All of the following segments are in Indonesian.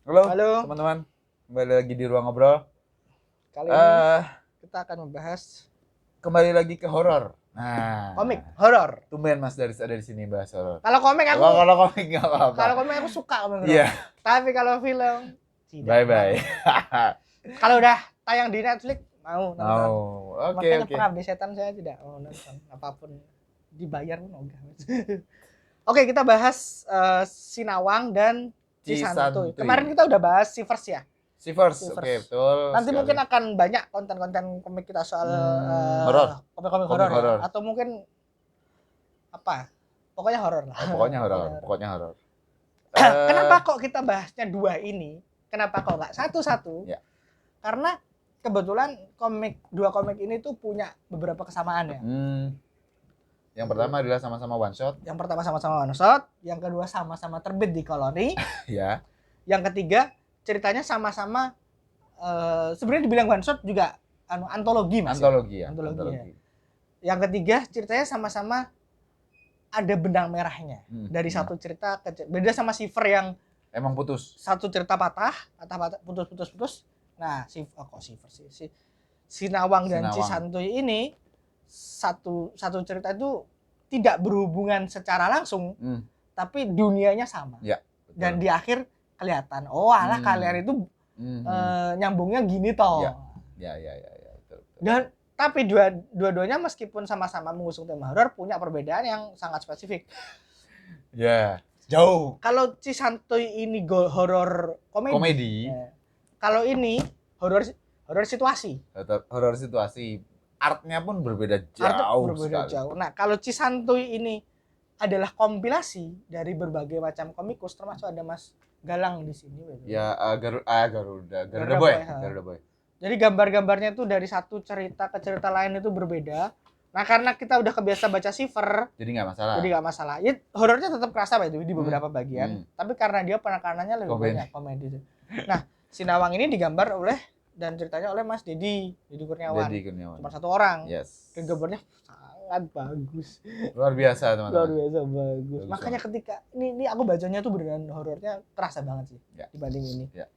Halo, Halo, teman-teman, kembali lagi di Ruang Ngobrol. kali ini Eh, kita akan membahas Kembali lagi ke horor. Nah, komik horor. tumben Mas dari ada di sini bahas horor. Kalau komik aku, Kalau komik nggak apa-apa. kalau komik aku suka komik horor. Iya, Tapi kalau film tidak. bye-bye. Kalau udah tayang di Netflix mau nonton. Oh, oke. Makanya pengabdi setan saya tidak mau nonton apapun dibayar pun enggak. Oke, kita bahas Sinawang dan Cisantuy. Cisantuy. Kemarin kita udah bahas Shivers ya. Shivers, Shivers. oke betul. Nanti sekali. mungkin akan banyak konten-konten komik kita soal horor. komik-komik Komik horor ya. horor. Atau mungkin apa? Pokoknya horor lah. Oh, pokoknya horor. Kenapa kok kita bahasnya dua ini? Kenapa kok nggak satu-satu? Ya. Karena kebetulan dua komik ini tuh punya beberapa kesamaan ya. Yang pertama adalah sama-sama one shot. Yang pertama sama-sama one shot, yang kedua sama-sama terbit di koloni, Ya. yang ketiga ceritanya sama-sama sebenarnya dibilang one shot juga antologi Mas. Antologi ya. Antologi. Yang ketiga ceritanya sama-sama ada benang merahnya. Dari satu cerita ke beda sama Shiver yang emang putus. satu cerita patah putus. Nah, Sinawang dan Cisantuy ini satu cerita itu tidak berhubungan secara langsung, tapi dunianya sama. Ya, betul. Dan di akhir kelihatan, oh alah kalian itu nyambungnya gini toh. Ya, betul. Dan tapi dua-duanya meskipun sama-sama mengusung tema horor punya perbedaan yang sangat spesifik. Ya, jauh. Kalau Cisantuy ini horor komedi. Ya. Kalau ini horor situasi. Horor situasi. Artnya pun berbeda jauh sekali. Nah, kalau Cisantuy ini adalah kompilasi dari berbagai macam komikus, termasuk ada Mas Galang di sini. Ya, Garuda Boy. Jadi gambar-gambarnya tuh dari satu cerita ke cerita lain itu berbeda. Nah, karena kita udah kebiasa baca Shiver, jadi nggak masalah. Ya, horornya tetap kerasa itu di beberapa bagian. Tapi karena dia penekanannya lebih banyak komedi. Nah, Sinawang ini digambar oleh dan ceritanya oleh Mas Dedi Kurniawan. Cuma satu orang. Yes. Dan gambarnya sangat bagus. Luar biasa, teman-teman. Luar biasa bagus. Makanya ketika ini aku bacanya tuh beneran horornya terasa banget sih dibanding ini. Ya.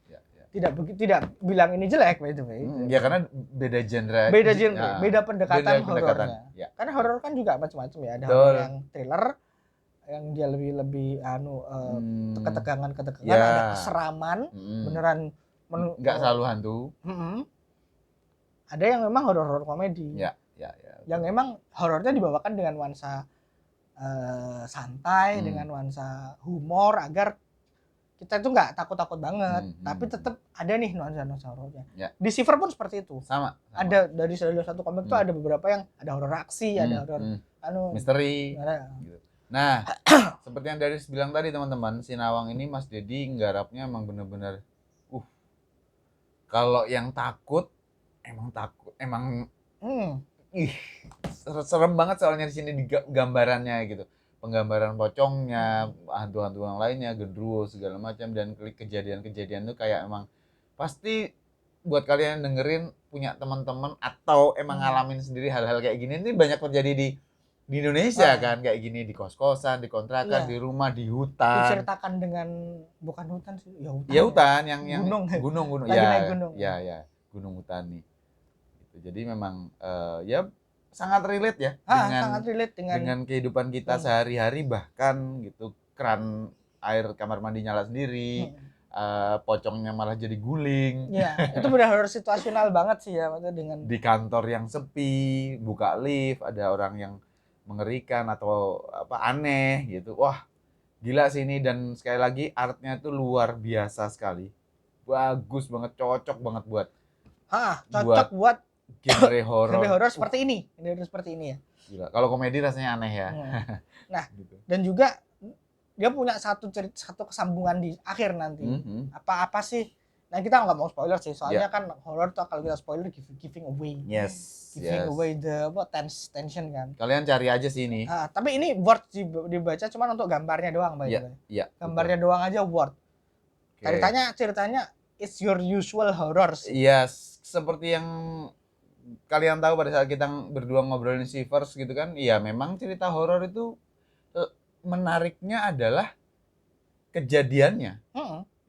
Tidak bilang ini jelek by the way. Ya karena beda genre. Beda pendekatan horornya. Ya. Karena horor kan juga macam-macam ya. Ada horor yang thriller yang dia lebih ketegangan, ada keseraman, beneran nggak selalu hantu. Ada yang memang horor komedi. Ya. Yang memang horornya dibawakan dengan nuansa santai, dengan nuansa humor agar kita itu nggak takut-takut banget, tapi tetap ada nih nuansa horornya. Ya. Di Shiver pun seperti itu. Sama. Ada dari satu komik tuh ada beberapa yang ada horor aksi, ada horor misteri. Gitu. Nah, seperti yang Daris bilang tadi teman-teman, Sinawang ini Mas Dedi nggarapnya emang bener-bener kalau yang takut serem banget soalnya di sini di gambarannya gitu. Penggambaran pocongnya, hantu-hantu yang lainnya, gendruwo segala macam, dan kejadian-kejadian itu kayak emang pasti buat kalian yang dengerin punya teman-teman atau emang ngalamin sendiri hal-hal kayak gini, ini banyak terjadi di Indonesia kan, kayak gini di kos-kosan, di kontrakan, di rumah, di hutan. Diceritakan dengan bukan hutan sih, hutan yang gunung. Ya, gunung hutan nih. Gitu. Jadi memang sangat relate ya dengan kehidupan kita sehari-hari, bahkan gitu keran air kamar mandi nyala sendiri, pocongnya malah jadi guling. Ya, itu benar-benar situasional banget sih ya, maksudnya dengan di kantor yang sepi, buka lift, ada orang yang mengerikan atau aneh gitu. Wah, gila sih ini, dan sekali lagi artnya itu luar biasa sekali. Bagus banget, cocok banget buat genre horor seperti ini. Genre seperti ini ya. Gila. Kalau komedi rasanya aneh ya. Nah, gitu. Dan juga dia punya satu kesambungan di akhir nanti. Apa sih? Nah, kita nggak mau spoiler sih, soalnya kan horor tuh kalau kita spoiler giving away. Giving away the tension kan. Kalian cari aja sih ini. Tapi ini worth dibaca cuma untuk gambarnya doang, Mbak. Gambarnya doang aja worth. Ceritanya it's your usual horrors. Yes, seperti yang kalian tahu pada saat kita berdua ngobrolin Shivers gitu kan, iya memang cerita horor itu menariknya adalah kejadiannya.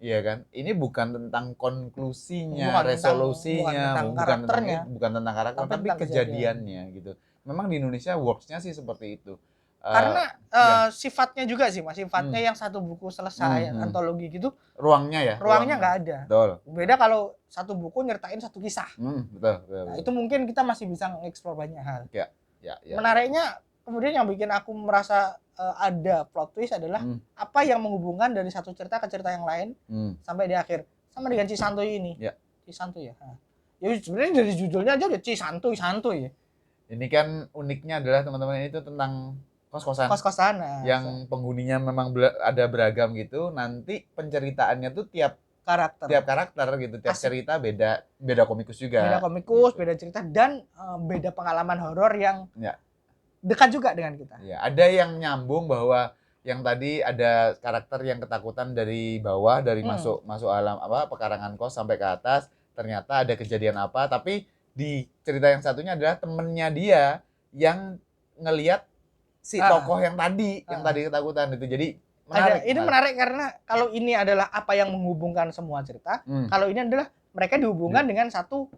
Iya kan? Ini bukan tentang konklusinya, Bukan resolusinya, tentang karakternya, bukan tentang karakter, tapi tapi tentang kejadian. kejadiannya gitu. Memang di Indonesia works-nya sih seperti itu. Karena Ya. sifatnya juga sih Mas, sifatnya yang satu buku selesai antologi gitu, ruangnya nggak ada. Betul. Beda kalau satu buku nyertain satu kisah. Betul. Nah, itu mungkin kita masih bisa mengeksplor banyak hal. Ya. Menariknya kemudian yang bikin aku merasa ada plot twist adalah apa yang menghubungkan dari satu cerita ke cerita yang lain sampai di akhir. Sama dengan Cisantuy ini. Ya. Cisantuy ya. Ya sebenarnya dari judulnya aja udah Cisantuy ya. Ini kan uniknya adalah teman-teman ini tuh tentang kos-kosan yang penghuninya memang ada beragam gitu. Nanti penceritaannya tuh tiap karakter gitu, tiap cerita beda komikus juga. Beda komikus, gitu. Beda cerita dan beda pengalaman horor yang dekat juga dengan kita. Ya, ada yang nyambung bahwa yang tadi ada karakter yang ketakutan dari bawah, dari masuk alam pekarangan kos sampai ke atas, ternyata ada kejadian apa, tapi di cerita yang satunya adalah temennya dia yang ngelihat si tokoh yang tadi ketakutan itu. Jadi menarik karena kalau ini adalah apa yang menghubungkan semua cerita, kalau ini adalah mereka dihubungkan dengan satu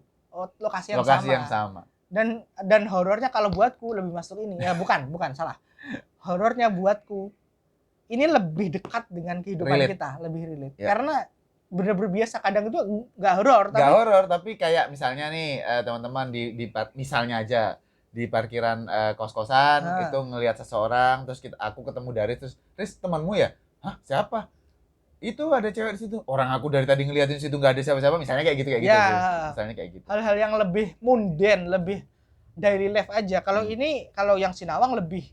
lokasi yang sama. Dan horornya kalau buatku lebih masuk ini. Ya bukan salah. Horornya buatku ini lebih dekat dengan kehidupan kita, lebih relate. Ya. Karena bener-bener biasa kadang itu nggak horor tapi kayak misalnya nih teman-teman di misalnya aja di parkiran kos-kosan itu ngelihat seseorang, terus aku ketemu Riz temanmu ya? Hah, siapa? Itu ada cewek di situ. Orang aku dari tadi ngeliatin situ nggak ada siapa-siapa, misalnya kayak gitu. Misalnya kayak gitu. Hal-hal yang lebih mundane, lebih daily life aja. Kalau ini, kalau yang Sinawang lebih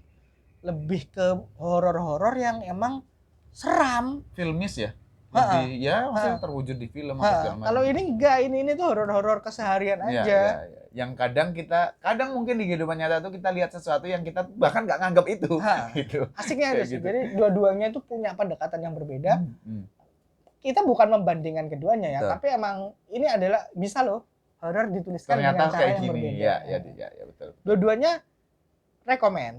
ke horor-horor yang emang seram. Filmis ya? Maksudnya terwujud di film atau segala macam. Kalau ini enggak, ini tuh horor-horor keseharian aja. Yang kadang mungkin di kehidupan nyata tuh kita lihat sesuatu yang kita bahkan nggak nganggap itu. Gitu. Asiknya ada sih. Gitu. Jadi dua-duanya itu punya pendekatan yang berbeda. Kita bukan membandingkan keduanya ya, tapi emang ini adalah bisa loh horor dituliskan ternyata dengan cara yang gini. berbeda. Ya betul. Dua-duanya rekomen.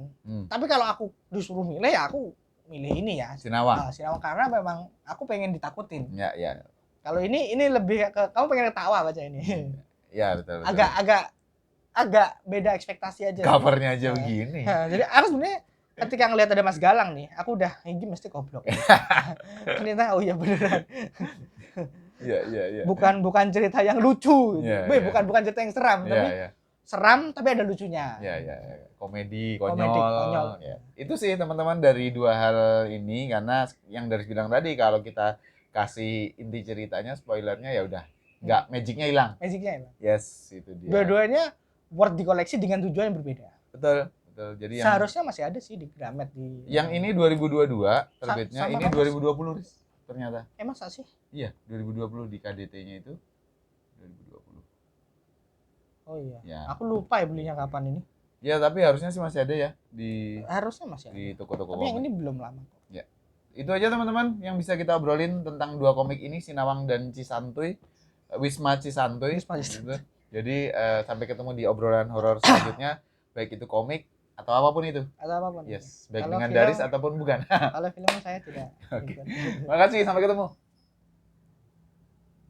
Tapi kalau aku disuruh milih ya aku milih ini ya, Sinawang karena memang aku pengen ditakutin. Ya. Kalau ini lebih ke kamu pengen ketawa baca ini. Ya betul. Agak beda ekspektasi aja. Covernya aja begini. Jadi aku sebenarnya ketika ngelihat ada Mas Galang nih, aku udah ini mesti goblok. Ternyata oh iya beneran. Iya. Bukan cerita yang lucu, bukan cerita yang seram, tapi seram tapi ada lucunya. Iya. Komedi, konyol. Ya. Itu sih teman-teman dari dua hal ini, karena yang dari bilang tadi kalau kita kasih inti ceritanya, spoilernya ya udah nggak magicnya hilang. Yes, itu dia. Dua-duanya worth dikoleksi dengan tujuan yang berbeda. Betul. Jadi seharusnya masih ada sih di Gramet di. Yang ini 2022 terbitnya, ini 2020 ternyata. Emang sih? Iya, 2020 di KDT-nya itu 2020. Oh iya. Ya. Aku lupa ya belinya kapan ini. Ya, tapi harusnya sih masih ada ya harusnya masih ada. Di toko-toko. Tapi yang ini belum lama kok. Ya. Itu aja teman-teman yang bisa kita obrolin tentang dua komik ini, Sinawang dan Cisantuy. Wisma Cisantuy. Gitu. Jadi sampai ketemu di obrolan horor selanjutnya, baik itu komik atau apapun itu. Yes, baik kalau dengan film, Daris ataupun bukan. Kalau film saya tidak. Oke. Makasih, sampai ketemu.